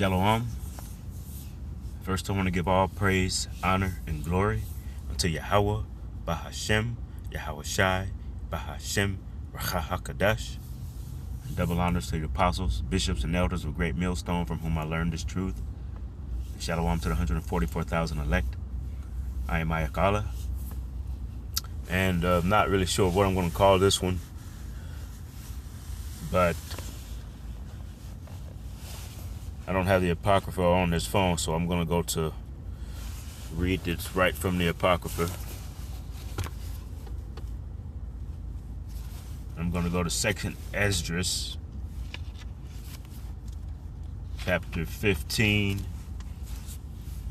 Shalom. First, I want to give all praise, honor, and glory unto Yahweh, Bahashem, Yahweh Shai, Bahashem, Racha HaKadosh. Double honors to the apostles, bishops, and elders of Great Millstone from whom I learned this truth. Shalom to the 144,000 elect. I am Ayakala. And I'm not really sure what I'm going to call this one, but I don't have the Apocrypha on this phone, so I'm going to go to read this right from the Apocrypha. I'm going to go to 2nd Esdras, chapter 15,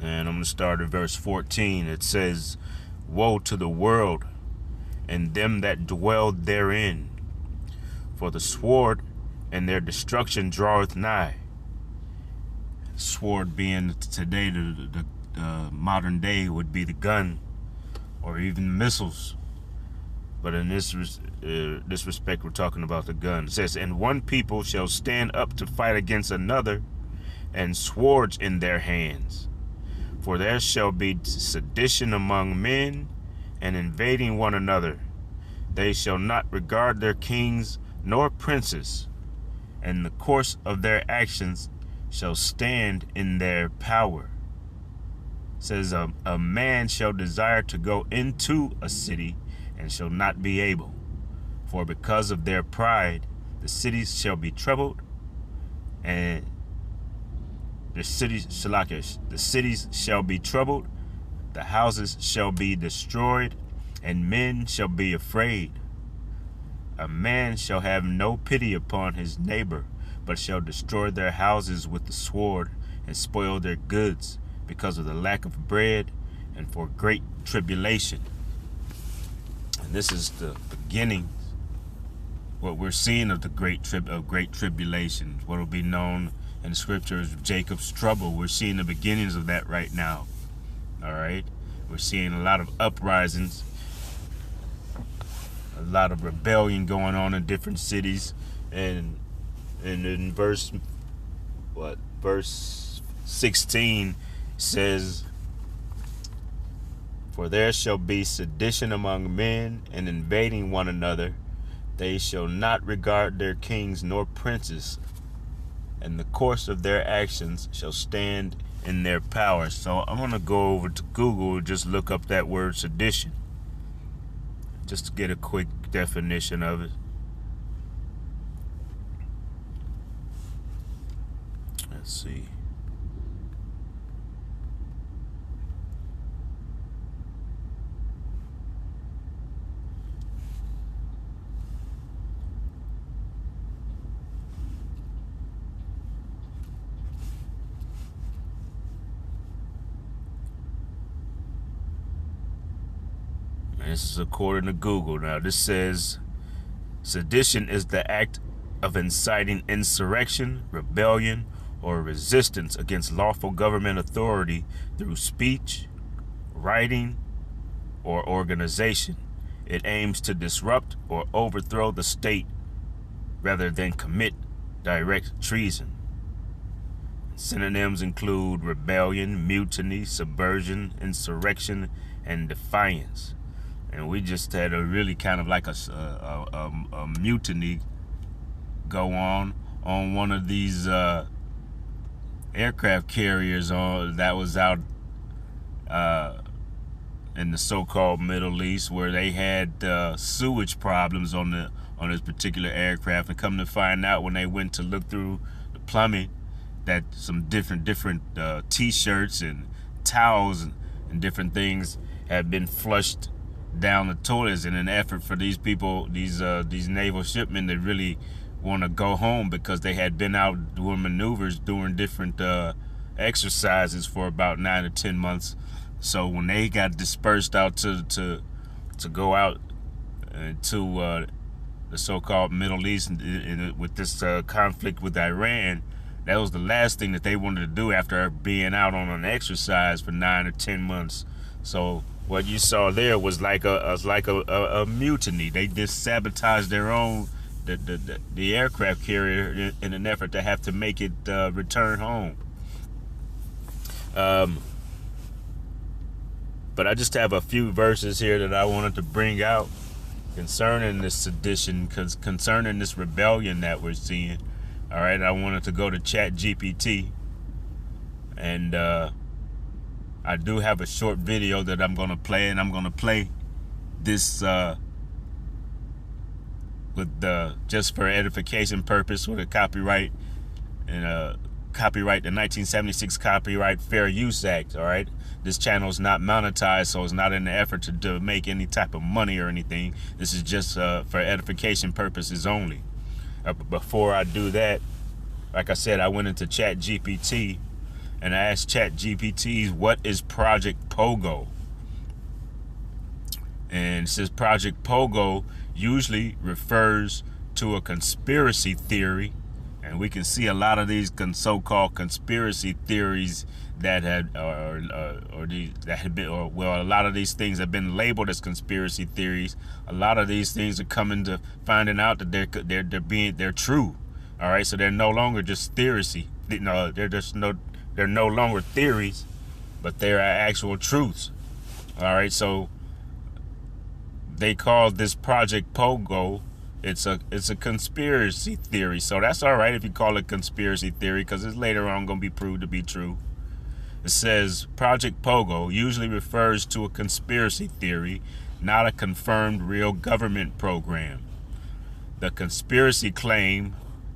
and I'm going to start at verse 14. It says, "Woe to the world and them that dwell therein, for the sword and their destruction draweth nigh." Sword being today, the modern day would be the gun or even missiles. But in this respect, we're talking about the gun. It says, "And one people shall stand up to fight against another, and swords in their hands. For there shall be sedition among men, and invading one another. They shall not regard their kings nor princes, and the course of their actions shall stand in their power." It says, a man shall desire to go into a city, and shall not be able. For because of their pride, the cities shall be troubled, and the cities shall be troubled, the houses shall be destroyed, and men shall be afraid. A man shall have no pity upon his neighbor, but shall destroy their houses with the sword, and spoil their goods, because of the lack of bread, and for great tribulation. And this is the beginning, what we're seeing of the great tribulation, what will be known in the scriptures as Jacob's trouble. We're seeing the beginnings of that right now. All right, we're seeing a lot of uprisings, a lot of rebellion going on in different cities, and in verse 16 says, "For there shall be sedition among men, and invading one another. They shall not regard their kings nor princes, and the course of their actions shall stand in their power." So I'm going to go over to Google and just look up that word sedition, just to get a quick definition of it. Let's see. This is according to Google. Now, this says, sedition is the act of inciting insurrection, rebellion, or resistance against lawful government authority through speech, writing, or organization. It aims to disrupt or overthrow the state rather than commit direct treason. Synonyms include rebellion, mutiny, subversion, insurrection, and defiance. And we just had a really kind of like a mutiny go on one of these aircraft carriers that was out in the so-called Middle East, where they had sewage problems on this particular aircraft. And come to find out, when they went to look through the plumbing, that some different T-shirts and towels and different things had been flushed down the toilets in an effort for these people, these naval shipmen, that really want to go home, because they had been out doing maneuvers, doing different exercises for about 9 to 10 months. So when they got dispersed out to go out to the so-called Middle East with this conflict with Iran, that was the last thing that they wanted to do after being out on an exercise for 9 or 10 months. So what you saw there was like a mutiny. They just sabotaged their own the aircraft carrier in an effort to have to make it return home. But I just have a few verses here that I wanted to bring out concerning this sedition, concerning this rebellion that we're seeing. All right, I wanted to go to Chat GPT, and I do have a short video that I'm going to play, and I'm going to play this with just for edification purpose, with a copyright and copyright the 1976 Copyright Fair Use Act. All right, this channel is not monetized, so it's not in the effort to make any type of money or anything. This is just for edification purposes only. Before I do that, like I said, I went into Chat GPT and I asked Chat GPT, what is Project Pogo? And it says Project Pogo usually refers to a conspiracy theory, and we can see a lot of these so-called conspiracy theories that had, a lot of these things have been labeled as conspiracy theories. A lot of these things are coming to finding out that they're true. All right, so they're no longer just theory. No, they're no longer theories, but they're actual truths. All right, so they call this Project Pogo. It's a conspiracy theory. So that's all right if you call it conspiracy theory, because it's later on going to be proved to be true. It says Project Pogo usually refers to a conspiracy theory, not a confirmed real government program. The conspiracy claim,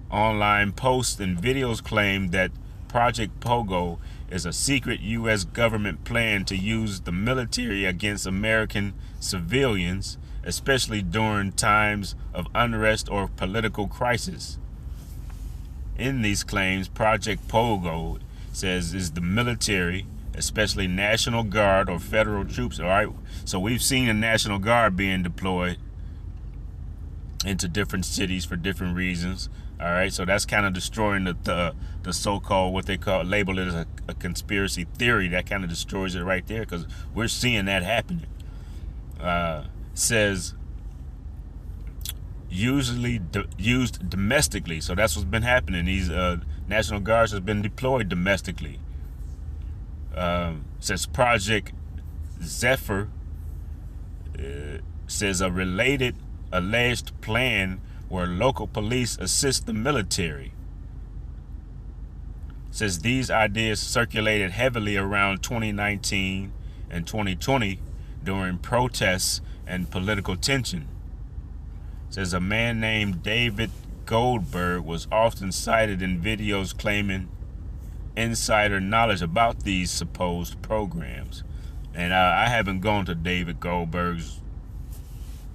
online posts and videos claim that Project Pogo is a secret U.S. government plan to use the military against American civilians, especially during times of unrest or political crisis. In these claims, Project Pogo says is the military, especially National Guard or federal troops. All right, so we've seen a National Guard being deployed into different cities for different reasons. All right, so that's kind of destroying the so-called, what they call, label it as a conspiracy theory. That kind of destroys it right there, because we're seeing that happening. Says usually used domestically, so that's what's been happening. These National Guards have been deployed domestically. Says Project Zephyr says a related alleged plan where local police assist the military. Says these ideas circulated heavily around 2019 and 2020 during protests and political tension. Says a man named David Goldberg was often cited in videos claiming insider knowledge about these supposed programs. And I haven't gone to David Goldberg's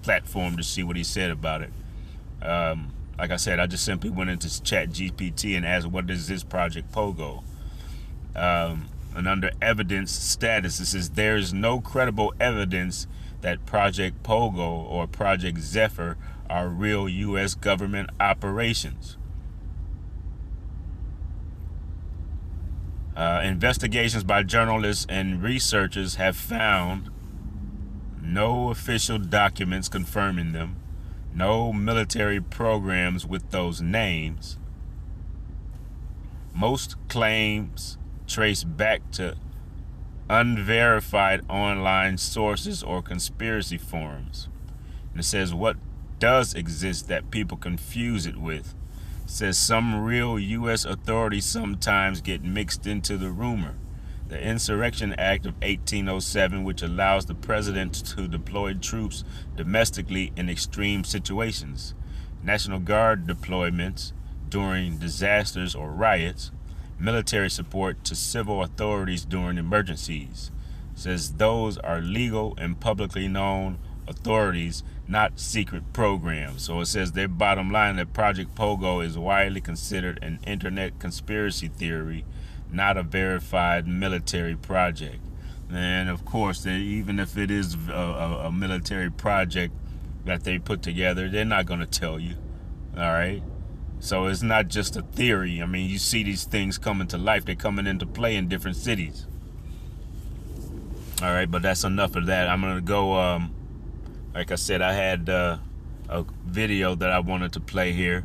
platform to see what he said about it. Like I said, I just simply went into Chat GPT and asked, what is this Project Pogo? And under evidence status, it says there is no credible evidence that Project Pogo or Project Zephyr are real U.S. government operations. Investigations by journalists and researchers have found no official documents confirming them, no military programs with those names. Most claims trace back to unverified online sources or conspiracy forums. And it says what does exist that people confuse it with. It says some real U.S. authorities sometimes get mixed into the rumor. The Insurrection Act of 1807, which allows the president to deploy troops domestically in extreme situations. National Guard deployments during disasters or riots. Military support to civil authorities during emergencies. It says those are legal and publicly known authorities, not secret programs. So it says their bottom line that Project Pogo is widely considered an internet conspiracy theory, not a verified military project. And of course, even if it is a military project that they put together, they're not going to tell you. All right. So it's not just a theory. I mean, you see these things coming to life. They're coming into play in different cities. All right, but that's enough of that. I'm going to go, like I said, I had a video that I wanted to play here.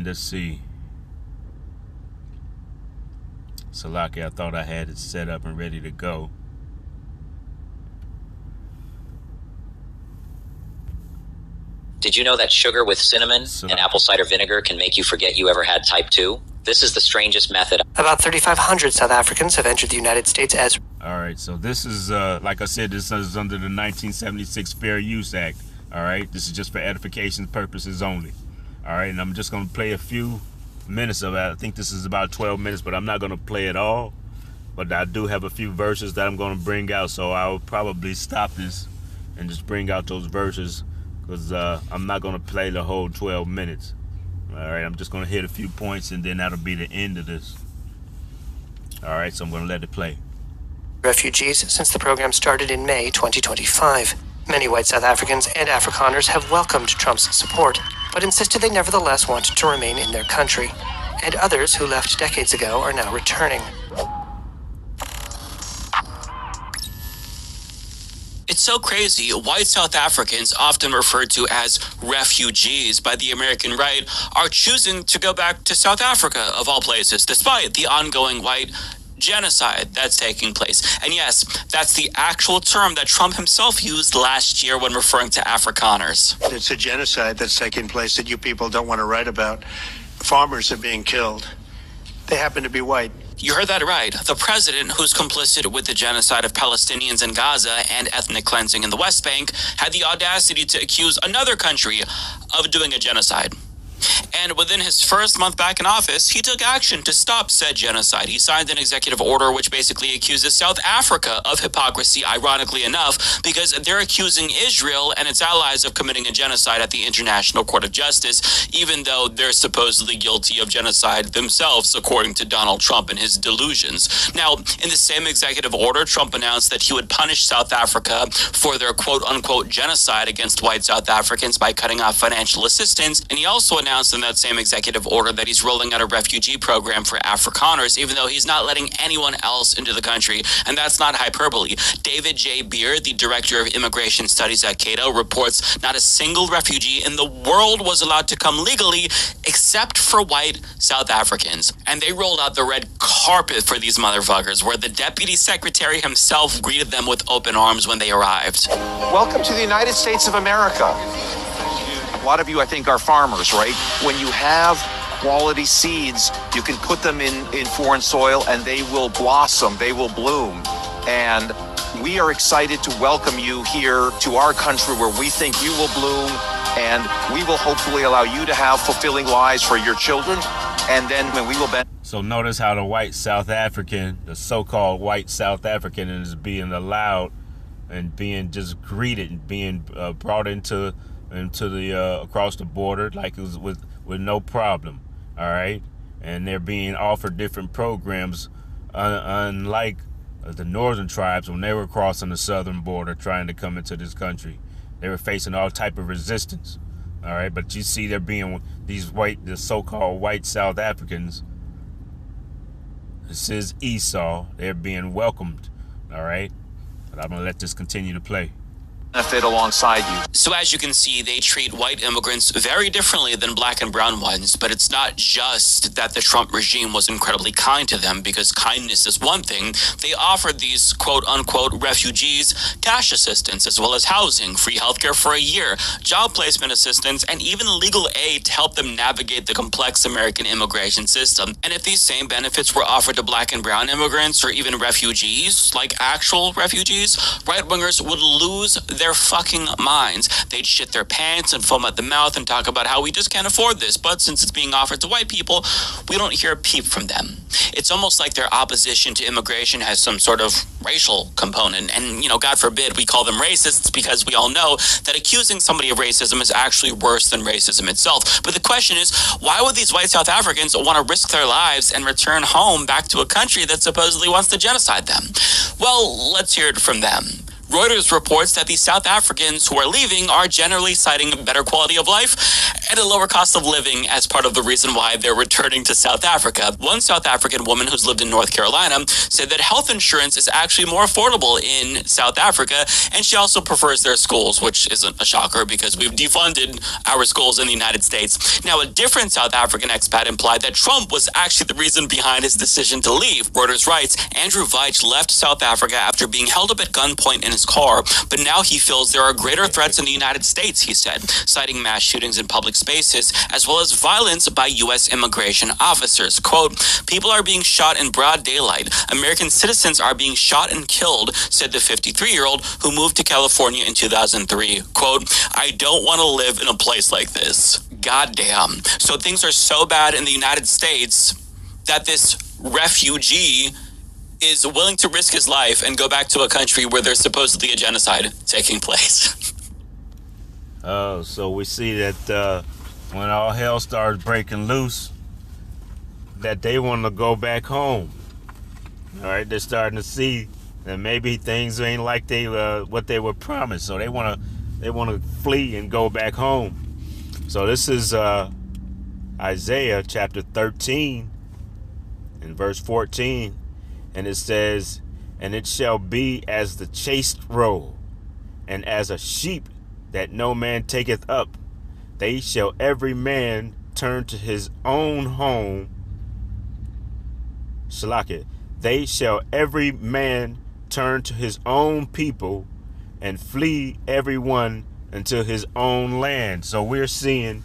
And let's see. Salaki, I thought I had it set up and ready to go. Did you know that sugar with cinnamon and apple cider vinegar can make you forget you ever had type 2? This is the strangest method. About 3,500 South Africans have entered the United States as... All right, so this is, like I said, this is under the 1976 Fair Use Act. All right, this is just for edification purposes only. All right, and I'm just going to play a few minutes of it. I think this is about 12 minutes, but I'm not going to play it all. But I do have a few verses that I'm going to bring out, so I'll probably stop this and just bring out those verses, because I'm not going to play the whole 12 minutes. All right, I'm just going to hit a few points, and then that'll be the end of this. All right, so I'm going to let it play. Refugees since the program started in May 2025. Many white South Africans and Afrikaners have welcomed Trump's support, but insisted they nevertheless want to remain in their country. And others who left decades ago are now returning. It's so crazy. White South Africans, often referred to as refugees by the American right, are choosing to go back to South Africa, of all places, despite the ongoing white genocide that's taking place. And yes, that's the actual term that Trump himself used last year when referring to Afrikaners. It's a genocide that's taking place that you people don't want to write about. Farmers are being killed. They happen to be white. You heard that right. The president, who's complicit with the genocide of Palestinians in Gaza and ethnic cleansing in the West Bank, had the audacity to accuse another country of doing a genocide. And within his first month back in office, he took action to stop said genocide. He signed an executive order which basically accuses South Africa of hypocrisy, ironically enough, because they're accusing Israel and its allies of committing a genocide at the International Court of Justice, even though they're supposedly guilty of genocide themselves, according to Donald Trump and his delusions. Now, in the same executive order, Trump announced that he would punish South Africa for their quote-unquote genocide against white South Africans by cutting off financial assistance, and he also announced in that same executive order that he's rolling out a refugee program for Afrikaners, even though he's not letting anyone else into the country. And that's not hyperbole. David J. Beard, the director of immigration studies at Cato, reports not a single refugee in the world was allowed to come legally except for white South Africans. And they rolled out the red carpet for these motherfuckers, where the deputy secretary himself greeted them with open arms when they arrived. Welcome to the United States of America. A lot of you, I think, are farmers, right? When you have quality seeds, you can put them in foreign soil and they will blossom, they will bloom. And we are excited to welcome you here to our country where we think you will bloom, and we will hopefully allow you to have fulfilling lives for your children. And then when we will So notice how the white South African, the so-called white South African, is being allowed and being just greeted and being brought into the across the border like it was with no problem. All right, and they're being offered different programs, unlike the northern tribes when they were crossing the southern border trying to come into this country. They were facing all type of resistance. All right, but you see they're being the so-called white South Africans. This is Esau. They're being welcomed. All right, but I'm gonna let this continue to play. benefit alongside you. So as you can see, they treat white immigrants very differently than black and brown ones, but it's not just that the Trump regime was incredibly kind to them, because kindness is one thing. They offered these quote-unquote refugees cash assistance, as well as housing, free healthcare for a year, job placement assistance, and even legal aid to help them navigate the complex American immigration system. And if these same benefits were offered to black and brown immigrants, or even refugees, like actual refugees, right-wingers would lose their fucking minds. They'd shit their pants and foam at the mouth and talk about how we just can't afford this, but since it's being offered to white people, we don't hear a peep from them. It's almost like their opposition to immigration has some sort of racial component, and, you know, God forbid we call them racists, because we all know that accusing somebody of racism is actually worse than racism itself. But the question is, why would these white South Africans want to risk their lives and return home back to a country that supposedly wants to genocide them? Well, let's hear it from them. Reuters reports that the South Africans who are leaving are generally citing better quality of life and a lower cost of living as part of the reason why they're returning to South Africa. One South African woman who's lived in North Carolina said that health insurance is actually more affordable in South Africa, and she also prefers their schools, which isn't a shocker because we've defunded our schools in the United States. Now, a different South African expat implied that Trump was actually the reason behind his decision to leave. Reuters writes, Andrew Veitch left South Africa after being held up at gunpoint in his car, but now he feels there are greater threats in the United States, he said, citing mass shootings in public spaces, as well as violence by U.S. immigration officers. Quote, people are being shot in broad daylight. American citizens are being shot and killed, said the 53-year-old who moved to California in 2003. Quote, I don't want to live in a place like this. Goddamn. So things are so bad in the United States that this refugee is willing to risk his life and go back to a country where there's supposedly a genocide taking place. Oh, so we see that when all hell starts breaking loose, that they want to go back home. All right, they're starting to see that maybe things ain't like they what they were promised, so they want to flee and go back home. So this is Isaiah chapter 13 and verse 14, and it says, and it shall be as the chased roe, and as a sheep that no man taketh up, they shall every man turn to his own home. Shalakah. They shall every man turn to his own people, and flee every one unto his own land. So we're seeing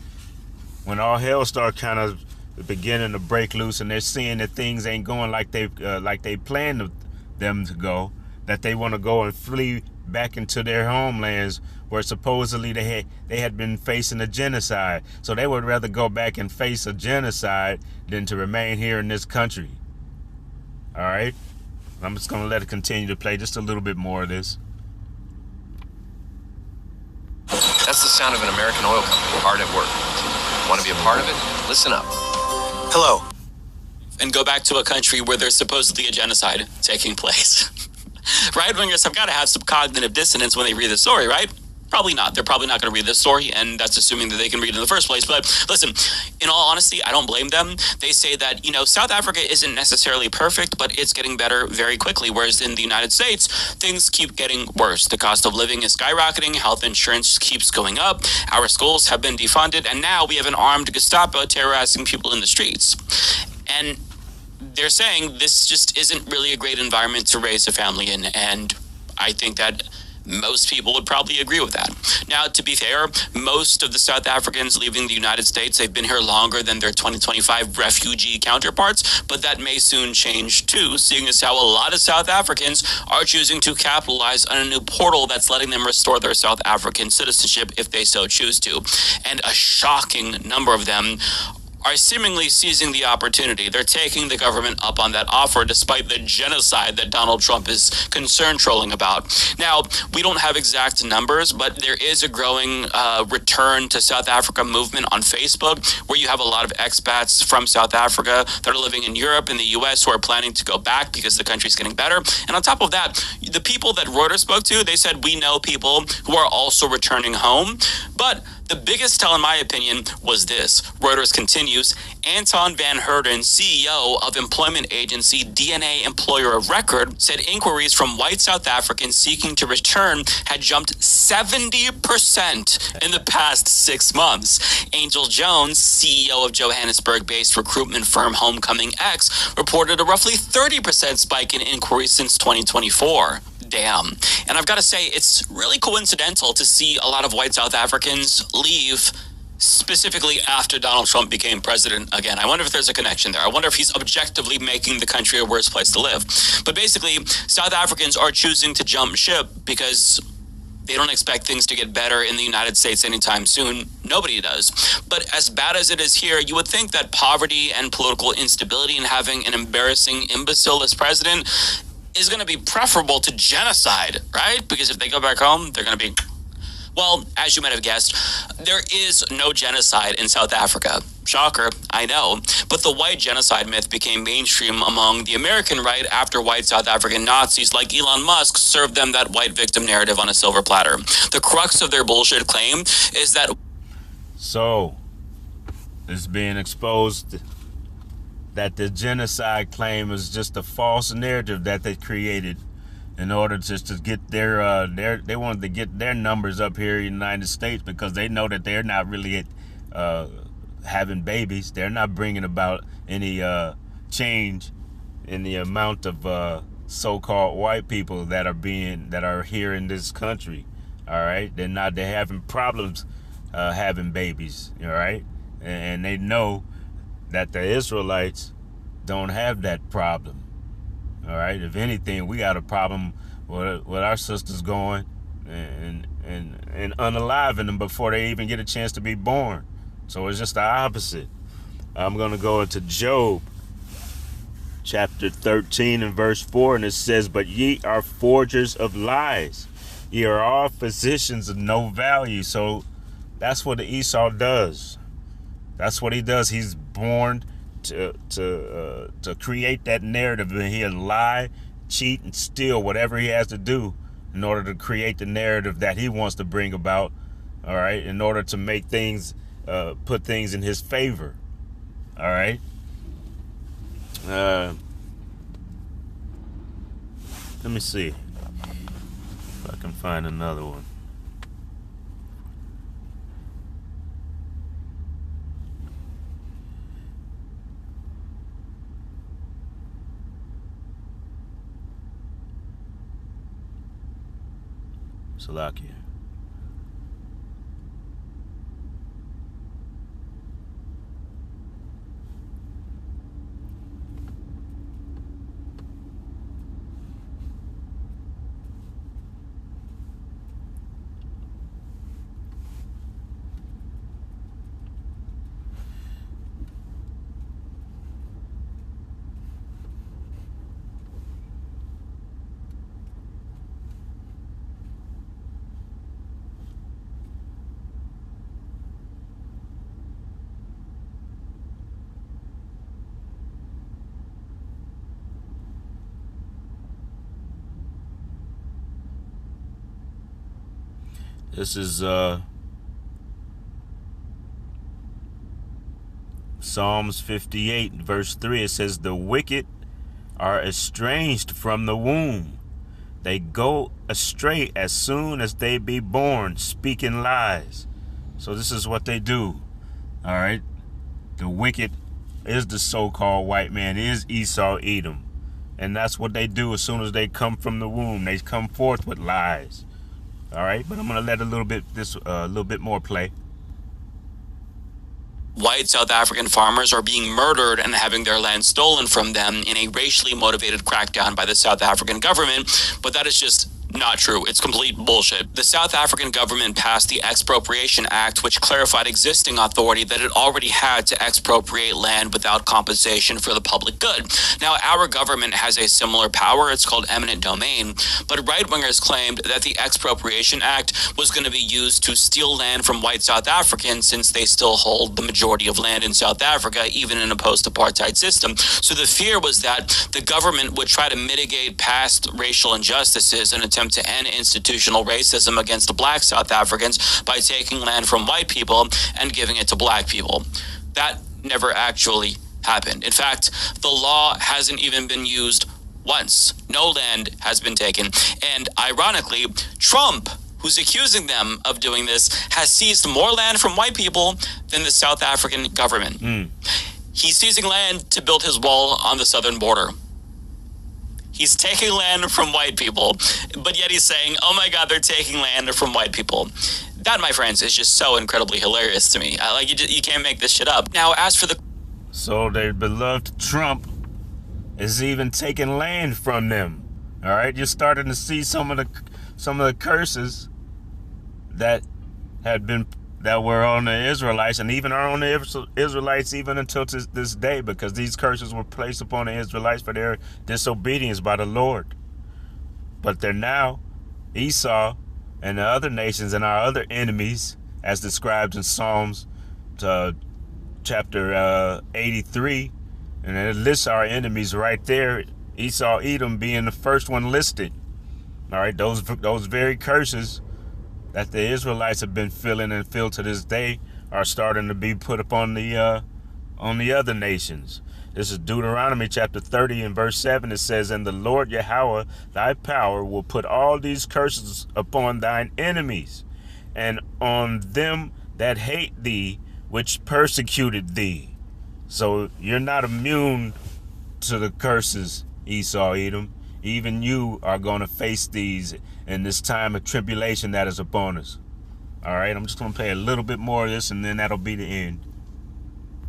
when all hell start kind of beginning to break loose, and they're seeing that things ain't going like they planned them to go, that they want to go and flee back into their homelands where supposedly they had been facing a genocide. So they would rather go back and face a genocide than to remain here in this country. All right, I'm just going to let it continue to play just a little bit more of this. That's the sound of an American oil company hard at work. Want to be a part of it? Listen up. Hello. And go back to a country where there's supposedly a genocide taking place. Right-wingers have got to have some cognitive dissonance when they read the story, right? Probably not. They're probably not going to read this story, and that's assuming that they can read it in the first place. But listen, in all honesty, I don't blame them. They say that, South Africa isn't necessarily perfect, but it's getting better very quickly, whereas in the United States, things keep getting worse. The cost of living is skyrocketing, health insurance keeps going up, our schools have been defunded, and now we have an armed Gestapo terrorizing people in the streets. And they're saying this just isn't really a great environment to raise a family in, and I think that most people would probably agree with that. Now, to be fair, most of the South Africans leaving the United States, they've been here longer than their 2025 refugee counterparts, but that may soon change too, seeing as how a lot of South Africans are choosing to capitalize on a new portal that's letting them restore their South African citizenship if they so choose to. And a shocking number of them are seemingly seizing the opportunity. They're taking the government up on that offer despite the genocide that Donald Trump is concerned trolling about. Now, we don't have exact numbers, but there is a growing return to South Africa movement on Facebook, where you have a lot of expats from South Africa that are living in Europe and the US who are planning to go back because the country's getting better. And on top of that, the people that Reuters spoke to, they said, we know people who are also returning home. But the biggest tell, in my opinion, was this. Reuters continues, Anton van Herden, CEO of employment agency DNA Employer of Record, said inquiries from white South Africans seeking to return had jumped 70% in the past 6 months. Angel Jones, CEO of Johannesburg-based recruitment firm Homecoming X, reported a roughly 30% spike in inquiries since 2024. Damn. And I've got to say, it's really coincidental to see a lot of white South Africans leave specifically after Donald Trump became president again. I wonder if there's a connection there. I wonder if he's objectively making the country a worse place to live. But basically, South Africans are choosing to jump ship because they don't expect things to get better in the United States anytime soon. Nobody does. But as bad as it is here, you would think that poverty and political instability and having an embarrassing imbecile as president is going to be preferable to genocide, right? Because if they go back home, they're going to be Well, as you might have guessed, there is no genocide in South Africa. Shocker, I know. But the white genocide myth became mainstream among the American right after white South African Nazis like Elon Musk served them that white victim narrative on a silver platter. The crux of their bullshit claim is that... So, it's being exposed that the genocide claim is just a false narrative that they created in order just to get they wanted to get their numbers up here in the United States, because they know that they're not really having babies. They're not bringing about any change in the amount of so-called white people that are here in this country. All right, they're having problems having babies. All right, and they know that the Israelites don't have that problem. All right. If anything, we got a problem with our sisters going and unaliving them before they even get a chance to be born. So it's just the opposite. I'm going to go into Job chapter 13 and verse 4, and it says, "But ye are forgers of lies. Ye are all physicians of no value." So that's what the Esau does. That's what he does. He's born to create that narrative, and he'll lie, cheat, and steal whatever he has to do in order to create the narrative that he wants to bring about. All right, in order to make things, put things in his favor. All right. Let me see if I can find another one. Slovakia. This is Psalms 58, verse 3. It says, "The wicked are estranged from the womb. They go astray as soon as they be born, speaking lies." So this is what they do. All right. The wicked is the so-called white man, is Esau, Edom. And that's what they do as soon as they come from the womb. They come forth with lies. All right, but I'm going to let a little bit more play. White South African farmers are being murdered and having their land stolen from them in a racially motivated crackdown by the South African government, but that is just not true. It's complete bullshit. The South African government passed the Expropriation Act, which clarified existing authority that it already had to expropriate land without compensation for the public good. Now, our government has a similar power. It's called eminent domain, but right-wingers claimed that the Expropriation Act was going to be used to steal land from white South Africans, since they still hold the majority of land in South Africa, even in a post-apartheid system. So the fear was that the government would try to mitigate past racial injustices and attempt to end institutional racism against black South Africans by taking land from white people and giving it to black people. That never actually happened. In fact, the law hasn't even been used once. No land has been taken. And ironically, Trump, who's accusing them of doing this, has seized more land from white people than the South African government. He's seizing land to build his wall on the southern border. He's taking land from white people, but yet he's saying, oh my God, they're taking land from white people. That, my friends, is just so incredibly hilarious to me. You can't make this shit up. Now, as for the... So their beloved Trump is even taking land from them. All right, you're starting to see some of the curses that were on the Israelites, and even are on the Israelites even until this day, because these curses were placed upon the Israelites for their disobedience by the Lord. But they're now, Esau and the other nations and our other enemies, as described in Psalms chapter 83, and it lists our enemies right there. Esau, Edom being the first one listed. All right, those very curses that the Israelites have been feeling and feel to this day are starting to be put upon the other nations. This is Deuteronomy chapter 30 and verse 7. It says, "And the Lord Yahweh, thy power, will put all these curses upon thine enemies, and on them that hate thee, which persecuted thee." So you're not immune to the curses, Esau, Edom. Even you are going to face these in this time of tribulation that is upon us. All right, I'm just going to play a little bit more of this, and then that'll be the end.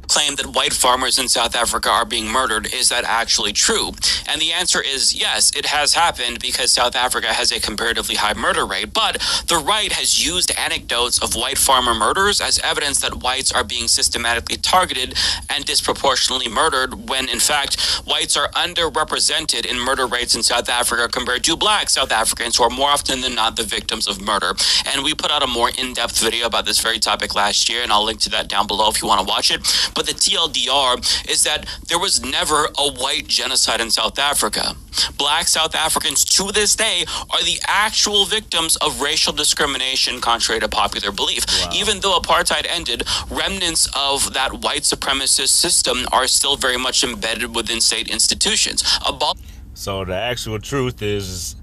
Claim that white farmers in South Africa are being murdered. Is that actually true? And the answer is yes, it has happened because South Africa has a comparatively high murder rate. But the right has used anecdotes of white farmer murders as evidence that whites are being systematically targeted and disproportionately murdered, when in fact whites are underrepresented in murder rates in South Africa compared to black South Africans, who are more often than not the victims of murder. And we put out a more in-depth video about this very topic last year, and I'll link to that down below if you want to watch it. But the TLDR is that there was never a white genocide in South Africa. Black South Africans to this day are the actual victims of racial discrimination, contrary to popular belief. Wow. Even though apartheid ended, remnants of that white supremacist system are still very much embedded within state institutions. So the actual truth is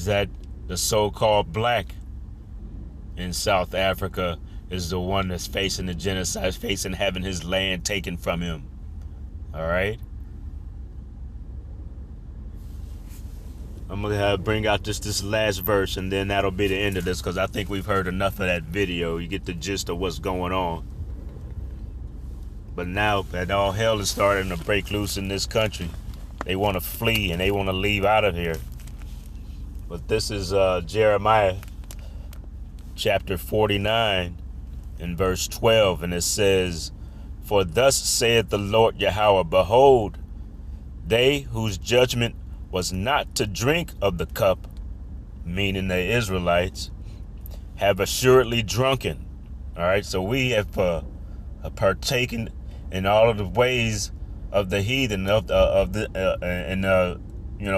that the so-called black in South Africa is the one that's facing the genocide, facing having his land taken from him. All right? I'm going to bring out this last verse, and then that'll be the end of this, because I think we've heard enough of that video. You get the gist of what's going on. But now that all hell is starting to break loose in this country, they want to flee and they want to leave out of here. But this is Jeremiah chapter 49 in verse 12, and it says, "For thus saith the Lord Yahweh, behold, they whose judgment was not to drink of the cup," meaning the Israelites, "have assuredly drunken." All right, so we have partaken in all of the ways of the heathen,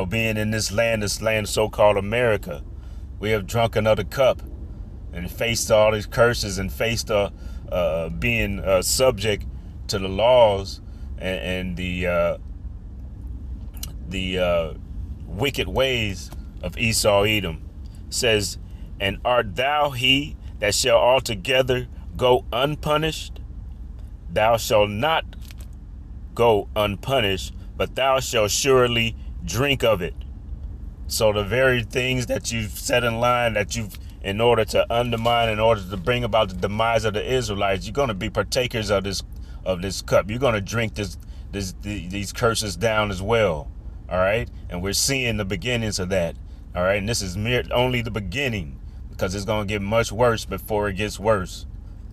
being in this land so-called America. We have drunken of the cup and faced all these curses and faced being subject to the laws and the wicked ways of Esau, Edom. It says, "And art thou he that shall altogether go unpunished? Thou shalt not go unpunished, but thou shalt surely drink of it." So the very things that you've set in line, that you've, in order to undermine, in order to bring about the demise of the Israelites, you're going to be partakers of this cup. You're going to drink these curses down as well. All right, and we're seeing the beginnings of that. All right, and this is only the beginning, because it's going to get much worse before it gets worse.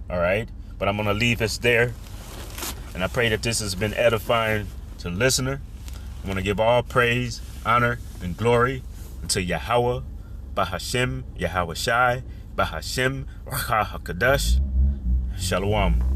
All right, but I'm going to leave this there, and I pray that this has been edifying to the listener. I'm going to give all praise, honor, and glory unto Yahweh, Bahashem, Yahweh Shai, Bahashem, Rakah HaKadosh. Shalom.